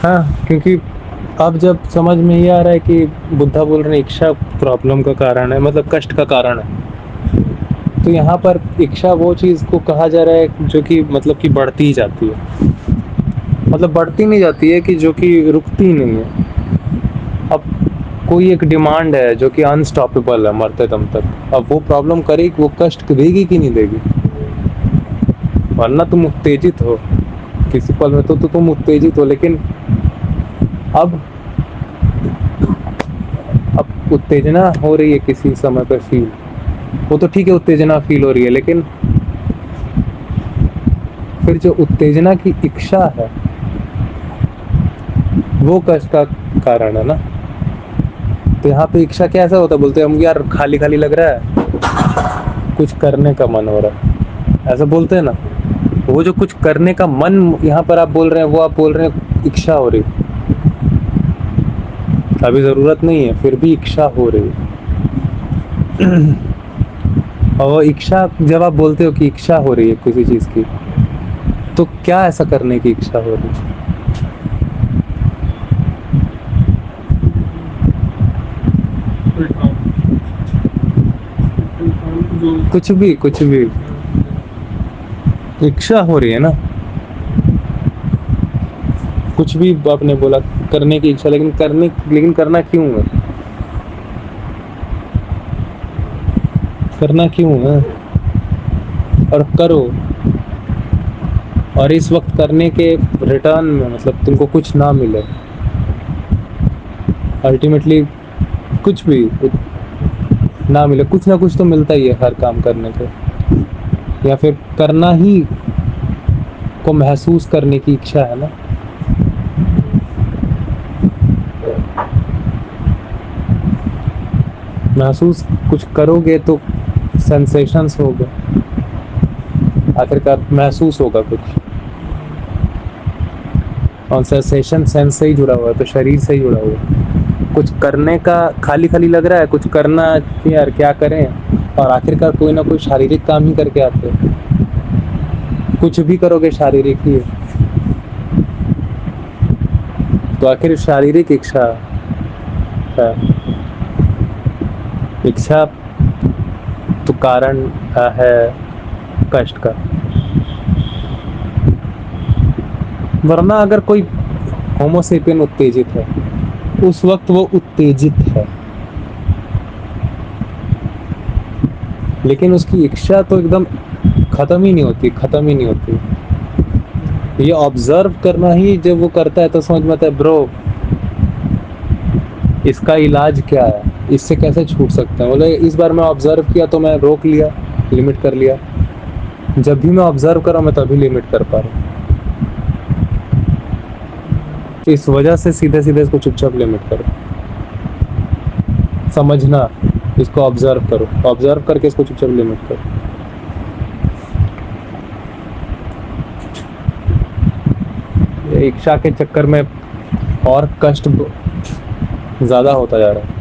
हाँ, क्योंकि अब जब समझ में ये आ रहा है कि बुद्धा बोल रहे हैं इच्छा प्रॉब्लम का कारण है, मतलब कष्ट का कारण है। तो यहाँ पर इच्छा वो चीज़ को कहा जा रहा है जो कि मतलब कि बढ़ती ही जाती है। मतलब बढ़ती नहीं जाती है कि जो कि रुकती ही नहीं है। अब कोई एक डिमांड है जो कि अनस्टॉपेबल है मरते दम तक। अब वो प्रॉब्लम करेगी, वो कष्ट देगी कि नहीं देगी? वरना तुम उत्तेजित हो किसी पल में, तो तुम उत्तेजित हो, लेकिन अब अब उत्तेजना हो रही है किसी समय पर फील, वो तो ठीक है, उत्तेजना फील हो रही है, लेकिन फिर जो उत्तेजना की इच्छा है वो कष्ट का कारण है ना। तो यहाँ पे इच्छा कैसा होता है, बोलते हैं हम यार खाली खाली लग रहा है, कुछ करने का मन हो रहा है, ऐसा बोलते हैं ना। वो जो कुछ करने का मन यहाँ पर आप बोल रहे हैं, वो आप बोल रहे हैं इच्छा हो रही। अभी जरूरत नहीं है, फिर भी इच्छा हो रही। और इच्छा, जब आप बोलते हो कि इच्छा हो रही है किसी चीज की, तो क्या ऐसा करने की इच्छा हो रही है? कोई काम, कोई काम जो कुछ भी, कुछ भी इच्छा हो रही है ना। कुछ भी आपने बोला, करने की इच्छा, लेकिन करना क्यों है? करना क्यों है? और करो, और इस वक्त करने के रिटर्न में मतलब तुमको कुछ ना मिले, अल्टीमेटली कुछ भी ना मिले, कुछ ना कुछ तो मिलता ही है हर काम करने के। या फिर करना ही को महसूस करने की इच्छा है ना। महसूस कुछ करोगे तो सेंसेशंस होगा, आखिरकार महसूस होगा कुछ। और सेंसेशन सेंस से ही जुड़ा हुआ है, तो शरीर से ही जुड़ा हुआ है। कुछ करने का खाली खाली लग रहा है, कुछ करना यार क्या करें, और आखिरकार कोई ना कोई शारीरिक काम ही करके आते हैं। कुछ भी करोगे शारीरिक ही है, तो आखिर शारीरिक इच्छा है। इच्छा तो कारण है कष्ट का। वरना अगर कोई होमोसेपियन उत्तेजित है, उस वक्त वो उत्तेजित है, लेकिन उसकी इच्छा तो एकदम खत्म ही नहीं होती, खत्म ही नहीं होती। ये ऑब्जर्व करना ही जब वो करता है तो समझ में आता है, ब्रो इसका इलाज क्या है, इससे कैसे छूट सकते हैं। बोले इस बार मैं ऑब्जर्व किया तो मैं रोक लिया, लिमिट कर लिया। जब भी मैं ऑब्जर्व कर रहा हूँ मैं तभी लिमिट कर पा रहा हूँ। तो इस वजह से सीधे सीधे इसको चुपचाप लिमिट करो, समझना, इसको ऑब्जर्व करो, ऑब्जर्व करके इसको चुपचाप लिमिट करो। ये इच्छा के चक्कर में और कष्ट ज्यादा होता जा रहा है।